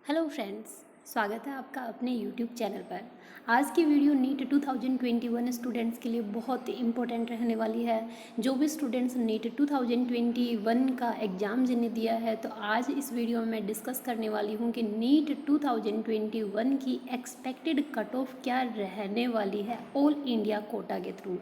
Hello friends, स्वागत है आपका अपने यूट्यूब चैनल पर। आज की वीडियो नीट 2021 स्टूडेंट्स के लिए बहुत इम्पोर्टेंट रहने वाली है। जो भी स्टूडेंट्स नीट 2021 का एग्ज़ाम जिन्हें दिया है, तो आज इस वीडियो में मैं डिस्कस करने वाली हूँ कि नीट 2021 की एक्सपेक्टेड कट ऑफ क्या रहने वाली है ऑल इंडिया कोटा के थ्रू।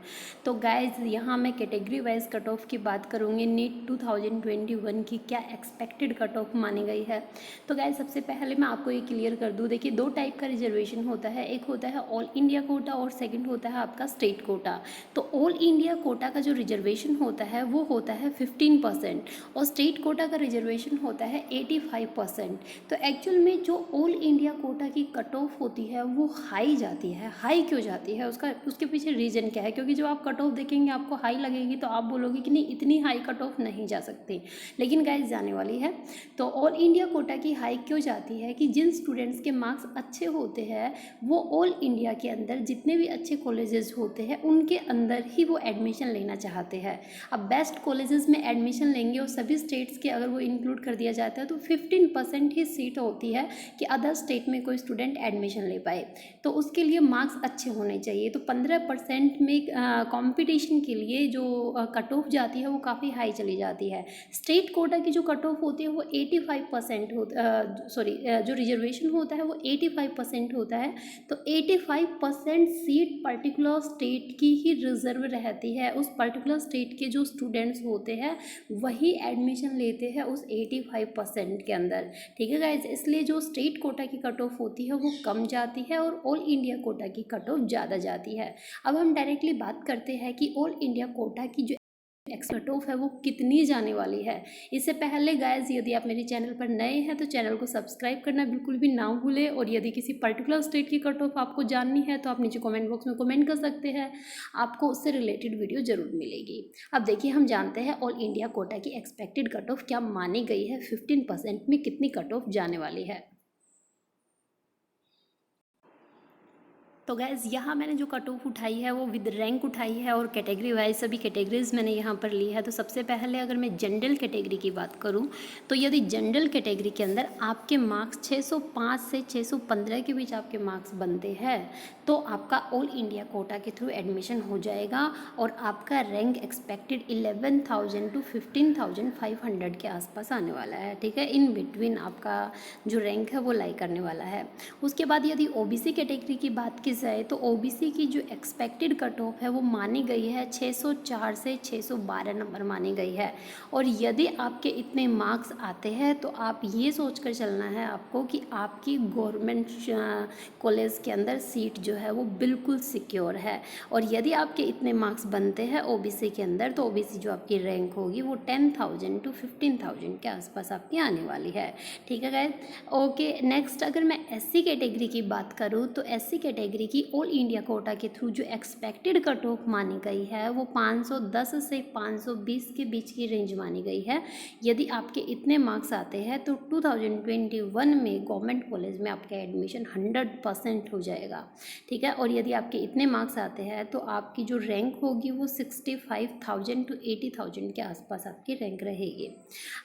तो गाइज यहाँ मैं कैटेगरी वाइज कट ऑफ की बात करूँगी। नीट 2021 की क्या एक्सपेक्टेड कट ऑफ मानी गई है। तो गाइज सबसे पहले मैं आपको ये क्लियर कर दूँ, देखिए दो टाइप का रिजर्वेशन होता है, एक होता है ऑल इंडिया कोटा और सेकंड होता है आपका स्टेट कोटा। तो ऑल इंडिया कोटा का जो रिजर्वेशन होता है वो होता है 15% और स्टेट कोटा का रिजर्वेशन होता है 85%। तो एक्चुअल में जो ऑल इंडिया कोटा की कट ऑफ होती है वो हाई जाती है। हाई क्यों जाती है, उसके पीछे रीज़न क्या है? क्योंकि जब आप कट ऑफ देखेंगे आपको हाई लगेगी तो आप बोलोगे कि नहीं, इतनी हाई कट ऑफ नहीं जा सकती, लेकिन गाइज जाने वाली है। तो ऑल इंडिया कोटा की हाई क्यों जाती है कि जिन स्टूडेंट्स के मार्क्स अच्छे होते हैं वो ऑल इंडिया के अंदर जितने भी अच्छे कॉलेजेस होते हैं उनके अंदर ही वो एडमिशन लेना चाहते हैं। अब बेस्ट कॉलेजेस में एडमिशन लेंगे और सभी स्टेट्स के अगर वो इंक्लूड कर दिया जाता है तो 15% ही सीट होती है कि अदर स्टेट में कोई स्टूडेंट एडमिशन ले पाए। तो उसके लिए मार्क्स अच्छे होने चाहिए। तो 15% में कंपटीशन के लिए जो कट ऑफ जाती है वो काफ़ी हाई चली जाती है। स्टेट कोटा की जो कट ऑफ होती है वो 85% जो रिजर्वेशन होता है वो 85% होता है। तो 85% सीट पर्टिकुलर स्टेट की ही रिजर्व रहती है। उस पर्टिकुलर स्टेट के जो स्टूडेंट्स होते हैं वही एडमिशन लेते हैं उस 85% के अंदर। ठीक है गाइज, इसलिए जो स्टेट कोटा की कट ऑफ होती है वो कम जाती है और ऑल इंडिया कोटा की कट ऑफ ज़्यादा जाती है। अब हम डायरेक्टली बात करते हैं कि ऑल इंडिया कोटा की जो कट ऑफ है वो कितनी जाने वाली है। इससे पहले गाइस, यदि आप मेरे चैनल पर नए हैं तो चैनल को सब्सक्राइब करना बिल्कुल भी ना भूलें। और यदि किसी पर्टिकुलर स्टेट की कट ऑफ आपको जाननी है तो आप नीचे कमेंट बॉक्स में कमेंट कर सकते हैं, आपको उससे रिलेटेड वीडियो जरूर मिलेगी। अब देखिए, हम जानते हैं ऑल इंडिया कोटा की एक्सपेक्टेड कट ऑफ क्या मानी गई है, 15% में कितनी कट ऑफ जाने वाली है। तो गैज़ यहाँ मैंने जो कट ऑफ उठाई है वो विद रैंक उठाई है और कैटेगरी वाइज सभी कैटेगरीज मैंने यहाँ पर ली है। तो सबसे पहले अगर मैं जनरल कैटेगरी की बात करूँ तो यदि जनरल कैटेगरी के अंदर आपके मार्क्स 605 से 615 के बीच आपके मार्क्स बनते हैं तो आपका ऑल इंडिया कोटा के थ्रू एडमिशन हो जाएगा और आपका रैंक एक्सपेक्टेड 11,000 to 15,500 के आसपास आने वाला है। ठीक है, इन बिटवीन आपका जो रैंक है वो लाई करने वाला है। उसके बाद यदि ओबीसी कैटेगरी की बात की जाए तो ओबीसी की जो एक्सपेक्टेड कट ऑफ है वो मानी गई है 604 से 612 नंबर मानी गई है। और यदि आपके इतने मार्क्स आते हैं तो आप ये सोच कर चलना है आपको कि आपकी गवर्नमेंट कॉलेज के अंदर सीट जो है वो बिल्कुल सिक्योर है। और यदि आपके इतने मार्क्स बनते हैं ओबीसी के अंदर तो ओबीसी जो आपकी रैंक होगी वो 10,000 to 15,000 के आसपास आपकी आने वाली है। ठीक है गाइस, ओके। नेक्स्ट अगर मैं एससी कैटेगरी की बात करूँ तो एससी कैटेगरी की ऑल इंडिया कोटा के थ्रू जो एक्सपेक्टेड कट ऑफ मानी गई है वो 510 से 520 के बीच की रेंज मानी गई है। यदि आपके इतने मार्क्स आते हैं तो 2021 में गवर्नमेंट कॉलेज में आपका एडमिशन 100% हो जाएगा। ठीक है, और यदि आपके इतने मार्क्स आते हैं तो आपकी जो रैंक होगी वो 65,000 to 80,000 के आसपास आपकी रैंक रहेगी।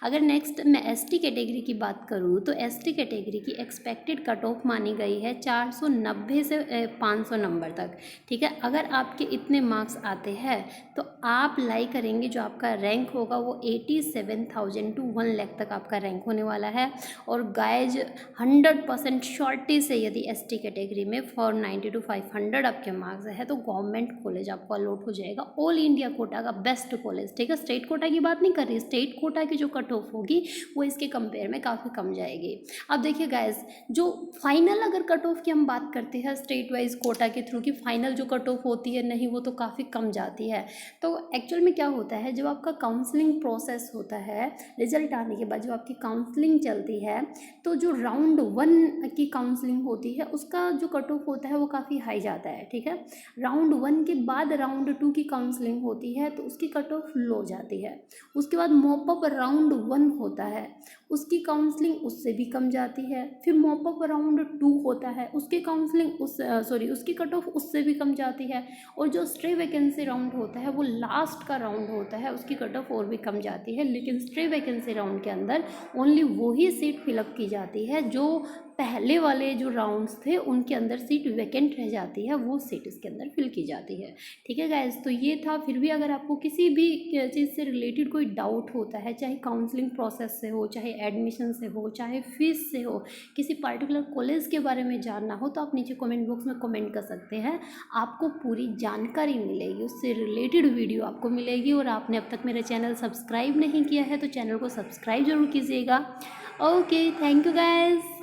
अगर नेक्स्ट मैं एसटी कैटेगरी की बात करूँ तो एसटी कैटेगरी की एक्सपेक्टेड कट ऑफ मानी गई है 490 से 500 नंबर तक। ठीक है, अगर आपके इतने मार्क्स आते हैं तो आप लाई करेंगे, जो आपका रैंक होगा वो 87,000 to 1 लाख तक आपका रैंक होने वाला है। और गाइज 100% श्योरिटी से यदि एसटी कैटेगरी में 490 to 500 आपके मार्क्स है तो गवर्नमेंट कॉलेज आपको अलॉट हो जाएगा, ऑल इंडिया कोटा का बेस्ट कॉलेज। ठीक है, स्टेट कोटा की बात नहीं कर रही, स्टेट कोटा की जो कट ऑफ होगी वो इसके कंपेयर में काफ़ी कम जाएगी। अब देखिए गाइज, जो फाइनल अगर कट ऑफ की हम बात करते हैं स्टेट वाइज कोटा के थ्रू की फाइनल जो कट ऑफ होती है नहीं, वो तो काफ़ी कम जाती है। तो एक्चुअल में क्या होता है, जब आपका काउंसलिंग प्रोसेस होता है, रिजल्ट आने के बाद जब आपकी काउंसलिंग चलती है तो जो राउंड 1 की काउंसलिंग होती है उसका जो कट ऑफ होता है वो काफ़ी हाई जाता है। ठीक है, राउंड 1 के बाद राउंड 2 की काउंसलिंग होती है तो उसकी कट ऑफ लो जाती है। उसके बाद मॉपअप राउंड 1 होता है, उसकी काउंसलिंग उससे भी कम जाती है। फिर मॉप अप राउंड 2 होता है, उसकी काउंसलिंग उसकी कट ऑफ उससे भी कम जाती है। और जो स्ट्रे वैकेंसी राउंड होता है वो लास्ट का राउंड होता है, उसकी कट ऑफ और भी कम जाती है। लेकिन स्ट्रे वैकेंसी राउंड के अंदर ओनली वही सीट फिलअप की जाती है जो पहले वाले जो राउंड्स थे उनके अंदर सीट वैकेंट रह जाती है, वो सीट इसके अंदर फिल की जाती है। ठीक है गाइस, तो ये था। फिर भी अगर आपको किसी भी चीज़ से रिलेटेड कोई डाउट होता है, चाहे काउंसलिंग प्रोसेस से हो, चाहे एडमिशन से हो, चाहे फीस से हो, किसी पर्टिकुलर कॉलेज के बारे में जानना हो, तो आप नीचे कमेंट बॉक्स में कमेंट कर सकते हैं। आपको पूरी जानकारी मिलेगी, उससे रिलेटेड वीडियो आपको मिलेगी। और आपने अब तक मेरा चैनल सब्सक्राइब नहीं किया है तो चैनल को सब्सक्राइब जरूर कीजिएगा। Okay, thank you guys.